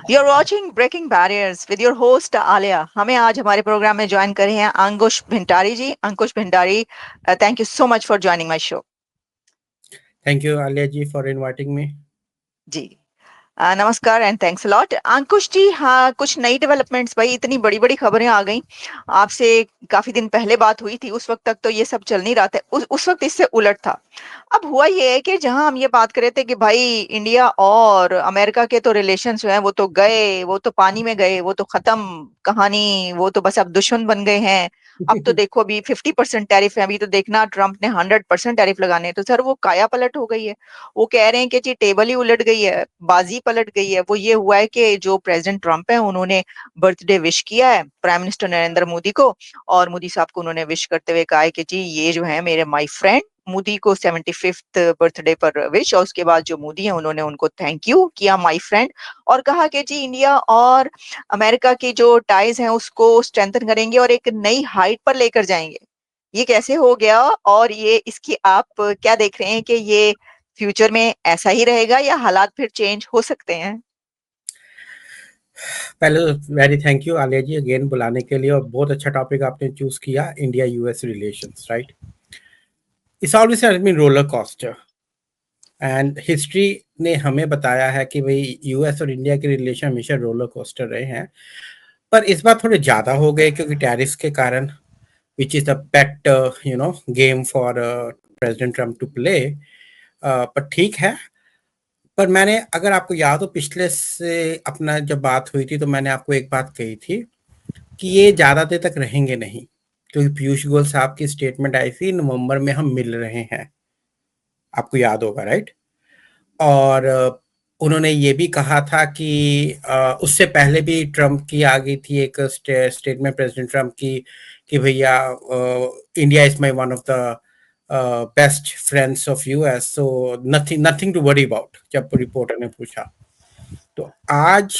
You're watching Breaking Barriers with your host Alia. हमें आज हमारे प्रोग्राम में ज्वाइन करे हैं अंकुश भिंडारी जी. अंकुश भिंडारी, thank you so much for joining my show. Thank you, Alia ji, for inviting me. जी. नमस्कार and thanks lot. अंकुश जी, हाँ, कुछ नई डेवलपमेंट्स, भाई इतनी बड़ी बड़ी खबरें आ गई. आपसे काफी दिन पहले बात हुई थी, उस वक्त तक तो ये सब चल नहीं रहा था, उस वक्त इससे उलट था. अब हुआ ये है कि जहां हम ये बात कर रहे थे कि भाई इंडिया और अमेरिका के तो रिलेशंस जो हैं वो तो गए, वो तो पानी में गए, वो तो खत्म कहानी, वो तो बस अब दुश्मन बन गए हैं. अब तो देखो, अभी 50% टैरिफ है, अभी तो देखना ट्रम्प ने 100% टैरिफ लगाने हैं. तो सर वो काया पलट हो गई है. वो कह रहे हैं कि जी टेबल ही उलट गई है, बाजी पलट गई है. वो ये हुआ है कि जो प्रेसिडेंट ट्रम्प है उन्होंने बर्थडे विश किया है प्राइम मिनिस्टर नरेंद्र मोदी को, और मोदी साहब को उन्होंने विश करते हुए कहा है कि जी ये जो है मेरे माय फ्रेंड, मोदी को 75th बर्थडे पर विश. और उसके बाद जो मोदी है उन्होंने उनको थैंक यू किया, माय फ्रेंड, और कहा कि जी इंडिया और अमेरिका की जो टाइज हैं उसको स्ट्रेंथन करेंगे और एक नई हाइट पर लेकर जाएंगे. ये कैसे हो गया, और ये इसकी आप क्या देख रहे हैं कि ये फ्यूचर में ऐसा ही रहेगा या हालात फिर चेंज हो सकते हैं? पहले very thank you Alia ji again बुलाने के लिए, और बहुत अच्छा टॉपिक आपने चूज किया, India US relations, right. It's always has been roller coaster, and history ने हमें बताया है कि भाई यूएस और इंडिया के रिलेशन हमेशा रोलर कोस्टर रहे हैं. पर इस बार थोड़े ज्यादा हो गए क्योंकि टैरिफ्स के कारण, which is the pet game for president Trump to play. पर ठीक है. पर मैंने, अगर आपको याद हो, पिछले से अपना जब बात हुई थी तो मैंने आपको एक बात कही थी कि ये ज़्यादा देर तक रहेंगे नहीं, क्योंकि पीयूष गोयल साहब की स्टेटमेंट आई थी नवंबर में हम मिल रहे हैं, आपको याद होगा, राइट. और उन्होंने ये भी कहा था कि उससे पहले भी ट्रम्प की आ गई थी एक स्टेटमेंट प्रेसिडेंट ट्रम्प की कि भैया India is my one of the best friends of US, so nothing nothing to worry about, जब रिपोर्टर ने पूछा. तो आज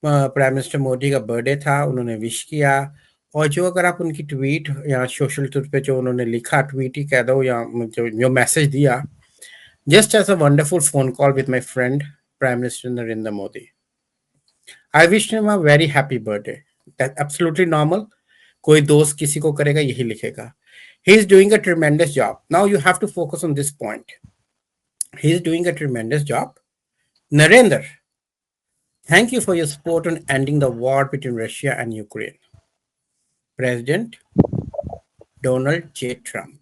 प्राइम मिनिस्टर मोदी का बर्थडे था, उन्होंने विश किया. और जो, अगर आप उनकी ट्वीट या सोशल ट्वीट पे जो उन्होंने लिखा, ट्वीट ही कह दो या जो मैसेज दिया, just as a wonderful phone call with my friend prime minister Narendra Modi, I wish him a very happy birthday. That absolutely normal, कोई दोस्त किसी को करेगा, यही लिखेगा. He is doing a tremendous job. Now you have to focus on this point. He is doing a tremendous job. Narendra, thank you for your support on ending the war between Russia and Ukraine. President Donald J. Trump.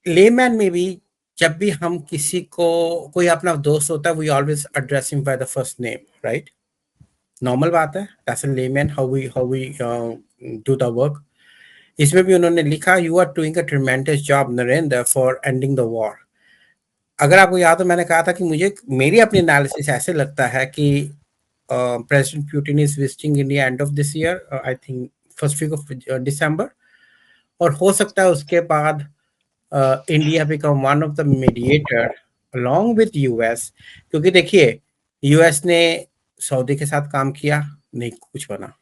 Layman में भी जब भी हम किसी को, कोई अपना दोस्त होता है, we always address him by the first name, right. Normal बात है, that's a layman how we do the work. इसमें भी उन्होंने लिखा, you are doing a tremendous job Narendra for ending the war. अगर आपको याद हो, मैंने कहा था कि मुझे, मेरी अपनी एनालिसिस ऐसे लगता है कि president Putin is visiting India end of this year, I think first week of December, और हो सकता है उसके बाद India become one of the mediator along with US. क्योंकि देखिए, यूएस ने सऊदी के साथ काम किया, नहीं कुछ बना.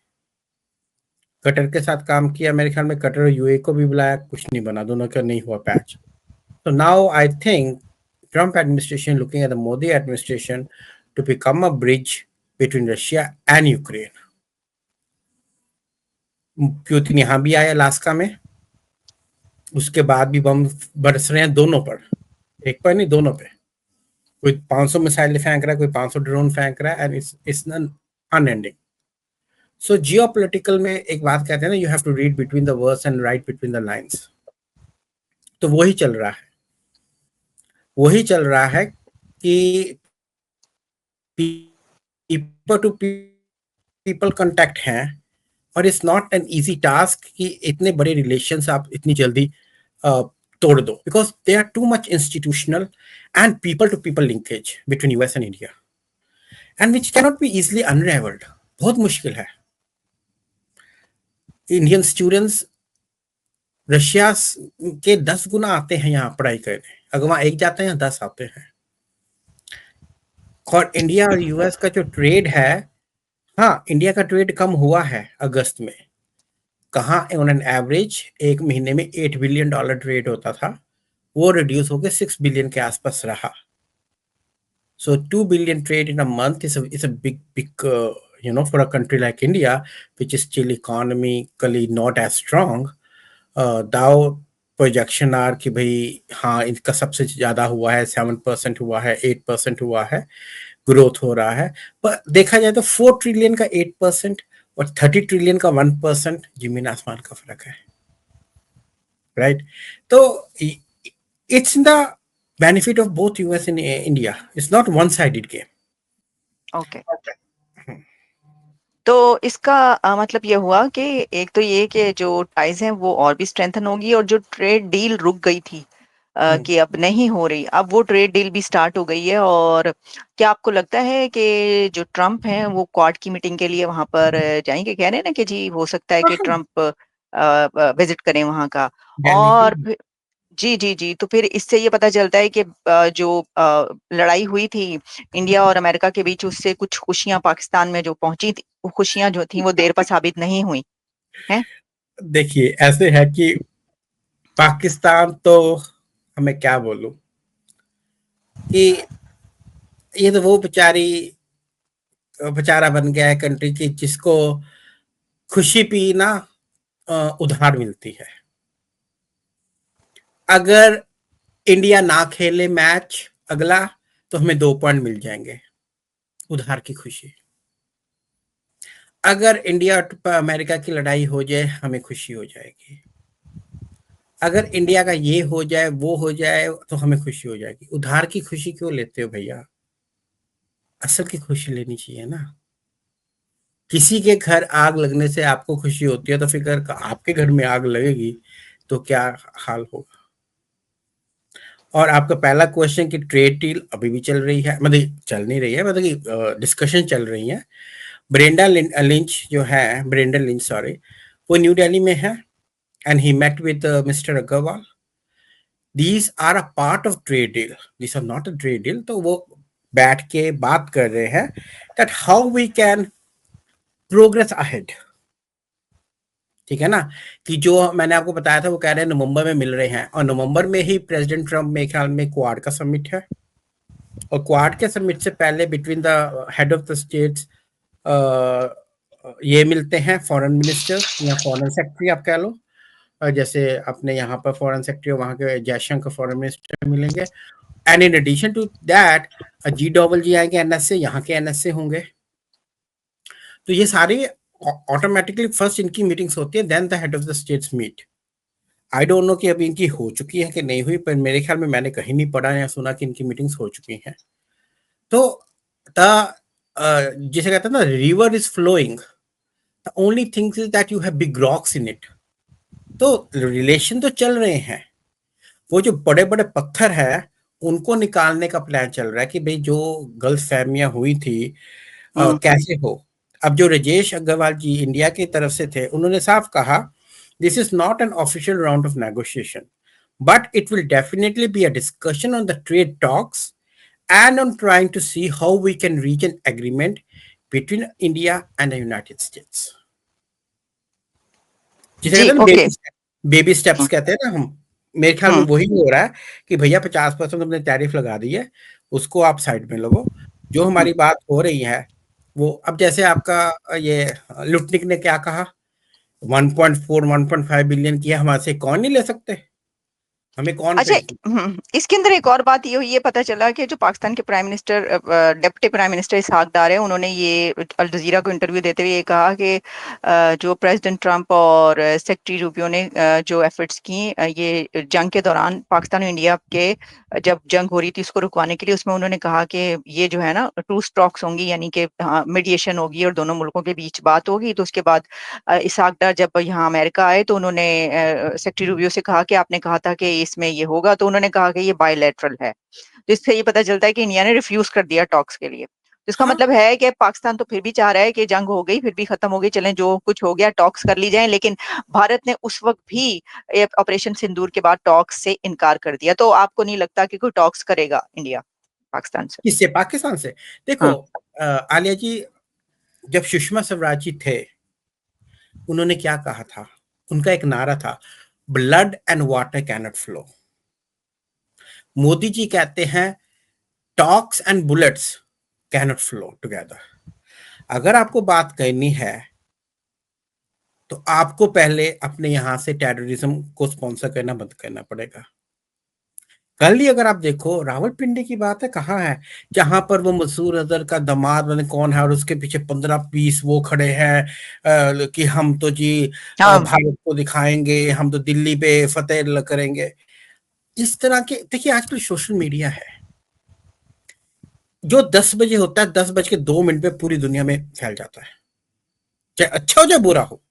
कतर के साथ काम किया, मेरे ख्याल में कतर और यूए को भी बुलाया, कुछ नहीं बना, दोनों का नहीं हुआ patch. So now I think Trump administration looking at the Modi administration to become a bridge between Russia and Ukraine. Putin यहाँ भी आया अलास्का में, उसके बाद भी बम बरस रहे हैं दोनों पर, एक पर नहीं दोनों पे. कोई 500 मिसाइल फेंक रहा है, कोई 500 ड्रोन फेंक रहा है, and it's unending. So geopolitical में एक बात कहते हैं ना, you have to read between the words and write between the lines. तो वही चल रहा है, वही चल रहा है कि पीपल टू पीपल कांटेक्ट हैं, और it's not an easy task कि इतने बड़े रिलेशंस आप इतनी जल्दी तोड़ दो, because they are too much institutional and people to people linkage between US and India, and which cannot be easily unravelled. बहुत मुश्किल है. इंडियन स्टूडेंट्स रशिया के 10 गुना आते हैं यहाँ पढ़ाई करने, अगर वहां एक जाते हैं 10 आते हैं. और इंडिया और यूएस का जो ट्रेड है, हाँ, इंडिया का ट्रेड कम हुआ है अगस्त में. कहाँ, ऑन एन एवरेज एक महीने में $8 बिलियन ट्रेड होता था, वो रिड्यूस होकर $6 बिलियन के आसपास रहा. So 2 billion trade in a month is a big for a country like India, which is still economically not as strong. दाव प्रोजेक्शन आर कि भाई हाँ इनका सबसे ज्यादा हुआ है, 7% हुआ है, 8% हुआ है, ग्रोथ हो रहा है। पर देखा जाए तो 4 ट्रिलियन का 8% और 30 ट्रिलियन का 1% जमीन आसमान का फर्क है, राइट? तो it's the benefit of both US and India, it's not one sided game. Okay, तो इसका मतलब ये हुआ कि एक तो ये कि जो टाइज हैं वो और भी स्ट्रेंथन होगी, और जो ट्रेड डील रुक गई थी कि अब नहीं हो रही, अब वो ट्रेड डील भी स्टार्ट हो गई है। और क्या आपको लगता है कि जो ट्रम्प हैं वो क्वाड की मीटिंग के लिए वहां पर जाएंगे? कह रहे हैं ना कि जी हो सकता है कि ट्रम्प विजिट करें वहां का। दिल्ली और की जी जी जी, तो फिर इससे ये पता चलता है कि जो लड़ाई हुई थी इंडिया और अमेरिका के बीच, उससे कुछ खुशियां पाकिस्तान में जो पहुंची थी, वो खुशियां जो थी वो देर पर साबित नहीं हुई हैं। देखिए ऐसे है कि पाकिस्तान तो, हमें क्या बोलूं कि ये तो वो बेचारा बन गया है कंट्री की जिसको खुशी भी ना उधार मिलती है। अगर इंडिया ना खेले मैच अगला तो हमें 2 पॉइंट मिल जाएंगे, उधार की खुशी। अगर इंडिया और अमेरिका की लड़ाई हो जाए हमें खुशी हो जाएगी। अगर इंडिया का ये हो जाए वो हो जाए तो हमें खुशी हो जाएगी। उधार की खुशी क्यों लेते हो भैया? असल की खुशी लेनी चाहिए ना। किसी के घर आग लगने से आपको खुशी होती है, तो फिर अगर आपके घर में आग लगेगी तो क्या हाल होगा? और आपका पहला क्वेश्चन कि ट्रेड डील अभी भी चल रही है, मतलब चल नहीं रही है, मतलब कि डिस्कशन चल रही है। लिंच जो है, ब्रेंडन लिंच सॉरी, वो न्यू दिल्ली में है and he met with mister Agarwal. These are a part of trade deal, this are not a trade deal. तो वो बैठ के बात कर रहे हैं that how we can progress ahead. ठीक है ना? कि जो मैंने आपको बताया था वो कह रहे हैं नवंबर में मिल रहे हैं, और नवंबर में ही प्रेसिडेंट ट्रम्प मेरे ख्याल में क्वाड का समिट है, और क्वाड के समिट से पहले between the head of the states ये मिलते हैं, फॉरेन मिनिस्टर या फॉरेन सेक्रेटरी आप कह लो। जैसे अपने यहाँ पर फॉरेन सेक्रेटरी, वहाँ के जयशंकर फॉरेन मिनिस्टर मिलेंगे। And in addition to that जी आएंगे एनएसए, यहाँ के एनएसए होंगे। तो ये सारे ऑटोमेटिकली फर्स्ट इनकी मीटिंग्स होती है, then the head of the states meet. I don't know कि अभी इनकी हो चुकी है कि नहीं हुई, पर मेरे ख्याल में मैंने कहीं नहीं पढ़ा या सुना कि इनकी मीटिंग्स हो चुकी हैं। तो द जिसे कहते हैं ना, river is flowing, the only thing is that you have big rocks in it. तो रिलेशन तो चल रहे हैं, वो जो बड़े बड़े पत्थर है उनको निकालने का प्लान चल रहा है कि भाई जो गलत फहमियां हुई थी कैसे हो। अब जो राजेश अग्रवाल जी इंडिया की तरफ से थे, उन्होंने साफ कहा this is not an official round of negotiation, but it will definitely be a discussion on the trade talks and on trying to see how we can reach an agreement between India and the United States. जिसे जी कहते हैं ना okay. Baby steps कहते हैं ना हम, मेरे ख्याल में हम्म वही हो रहा है कि भैया 50% हमने टैरिफ लगा दी है, उसको आप साइड में लगो। जो हम्म। हमारी बात हो रही है वो, अब जैसे आपका ये लुटनिक ने क्या कहा, 1.4 1.5 बिलियन किया, हमारे से कौन नहीं ले सकते, हमें कौन अच्छा, पे? इसके अंदर एक और बात ये हुई, ये पता चला कि जो पाकिस्तान के prime minister, deputy prime minister Ishaq Dar है, उन्होंने ये अल जजीरा को इंटरव्यू देते हुए ये कहा कि जो प्रेसिडेंट ट्रम्प और सेक्रेटरी रूबियो ने जो एफर्ट्स की ये जंग के दौरान पाकिस्तान और इंडिया के जब जंग हो रही थी उसको रुकवाने के लिए, उसमें उन्होंने कहा कि ये जो है ना टू स्ट्रोक्स होंगी, यानी कि मीडिएशन होगी और दोनों मुल्कों के बीच बात होगी। तो उसके बाद इसहाक डार जब यहाँ अमेरिका आए तो उन्होंने सेक्रेटरी रूबियो से कहा कि आपने कहा था कि इसमें ये होगा, तो उन्होंने कहा कि ये बायलैटरल है। तो इससे ये पता चलता है कि इंडिया ने रिफ्यूज कर दिया टॉक्स के लिए। तो इसका हाँ, मतलब है कि पाकिस्तान तो फिर भी चाह रहा है कि जंग हो गई फिर भी खत्म हो गई, चलें जो कुछ हो गया टॉक्स कर ली जाए, लेकिन भारत ने उस वक्त भी ऑपरेशन सिंदूर के बाद टॉक्स से इनकार कर दिया। तो आपको नहीं लगता कि कोई टॉक्स करेगा इंडिया पाकिस्तान से? किससे? पाकिस्तान से। देखो हाँ। आलिया जी, जब सुषमा स्वराज जी थे, उन्होंने क्या कहा था? उनका एक नारा था, blood and water cannot flow. Modi ji कहते हैं talks and bullets cannot flow together. अगर आपको बात करनी है तो आपको पहले अपने यहां से टेररिज्म को स्पॉन्सर करना बंद करना पड़ेगा। कल ही अगर आप देखो रावलपिंडी की बात है, कहाँ है जहां पर वो मसूर अजहर का दामाद मैंने कौन है और उसके पीछे 15-20 वो खड़े हैं कि हम तो जी हाँ भारत को दिखाएंगे, हम तो दिल्ली पे फतेह करेंगे। इस तरह के देखिए आजकल सोशल मीडिया है, जो 10 बजे होता है 10:02 पे पूरी दुनिया में फैल जाता है, चाहे अच्छा हो चाहे बुरा हो।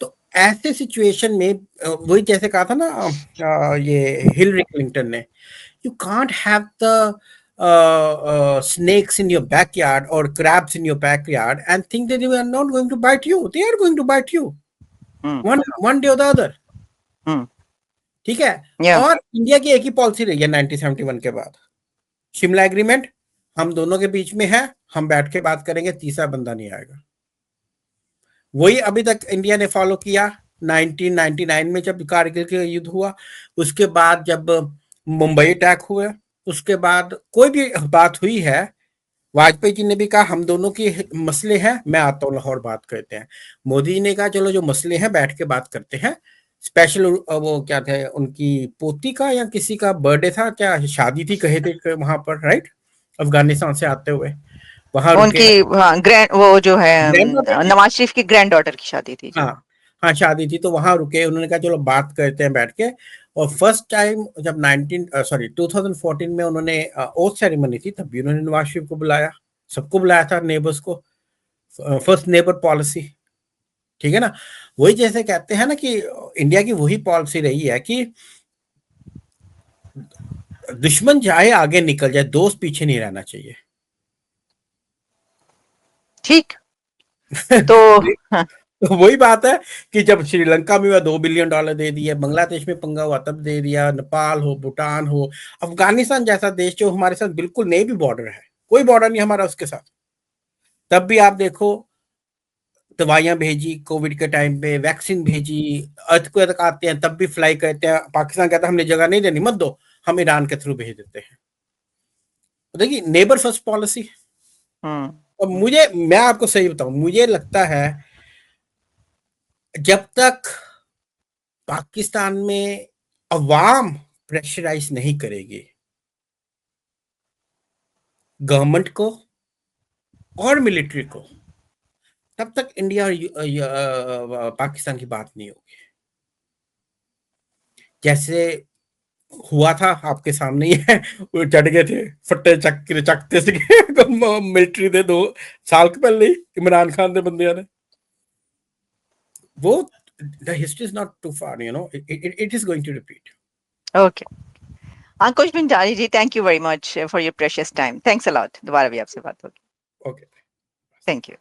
तो ऐसे सिचुएशन में वही जैसे कहा था ना ये हिलरी क्लिंटन ने, you can't have the snakes in your backyard or crabs in your backyard and think that they are not going to bite you. They are going to bite you one day or the other. ठीक है। yeah और India की एक ही policy रही है 1971 के बाद, Shimla agreement हम दोनों के बीच में है, हम बैठ के बात करेंगे, तीसरा बंदा नहीं आएगा। वही अभी तक इंडिया ने फॉलो किया। 1999 में जब कारगिल का युद्ध हुआ, उसके बाद जब मुंबई अटैक हुए, उसके बाद कोई भी बात हुई है, वाजपेयी जी ने भी कहा हम दोनों के मसले हैं, मैं आता हूँ लाहौर बात करते हैं। मोदी जी ने कहा चलो जो मसले हैं बैठ के बात करते हैं। स्पेशल वो क्या थे, उनकी पोती का या किसी का बर्थडे था, क्या शादी थी कहे थे वहां पर, राइट, अफगानिस्तान से आते हुए वहां रुके। उनकी हाँ ग्रैंड वो जो है ग्रैंड नवाज शरीफ की ग्रैंड डॉटर की शादी थी जी। हाँ हाँ शादी थी, तो वहां रुके, उन्होंने कहा चलो बात करते हैं बैठ के। और फर्स्ट टाइम जब 2014 में उन्होंने ओथ सेरेमनी थी, तब भी उन्होंने नवाज शरीफ को बुलाया, सबको बुलाया था, नेबर्स को, फर्स्ट नेबर पॉलिसी। ठीक है ना। वही जैसे कहते हैं ना कि इंडिया की वही पॉलिसी रही है कि दुश्मन चाहे आगे निकल जाए, दोस्त पीछे नहीं रहना चाहिए। ठीक तो हाँ, तो वही बात है कि जब श्रीलंका में $2 बिलियन दे दिए, बांग्लादेश में पंगा हुआ तब दे दिया, नेपाल हो, भूटान हो, अफगानिस्तान जैसा देश जो हमारे साथ बिल्कुल नहीं भी बॉर्डर है, कोई बॉर्डर नहीं हमारा उसके साथ, तब भी आप देखो दवाइयां भेजी, कोविड के टाइम पे वैक्सीन भेजी, अर्थक्वेक आते हैं तब भी फ्लाई करते हैं। पाकिस्तान कहता है हमने जगह नहीं देनी, मत दो, हम ईरान के थ्रू भेज देते हैं। तो देखिए नेबर फर्स्ट पॉलिसी। और मैं आपको सही बताऊं, मुझे लगता है जब तक पाकिस्तान में अवाम प्रेशराइज नहीं करेगी गवर्नमेंट को और मिलिट्री को, तब तक इंडिया और पाकिस्तान की बात नहीं होगी। जैसे हुआ था आपके सामने ही है, वो चढ़ गए थे फट्टे चकते से मिलिट्री दे 2 साल पहले ही इमरान खान के बंदे ने वो, the history is not too far, it is going to repeat. Okay Ankush Bhandari ji, thank you very much for your precious time. Thanks a lot. दोबारा भी आपसे बात होगी। Okay. Thank you.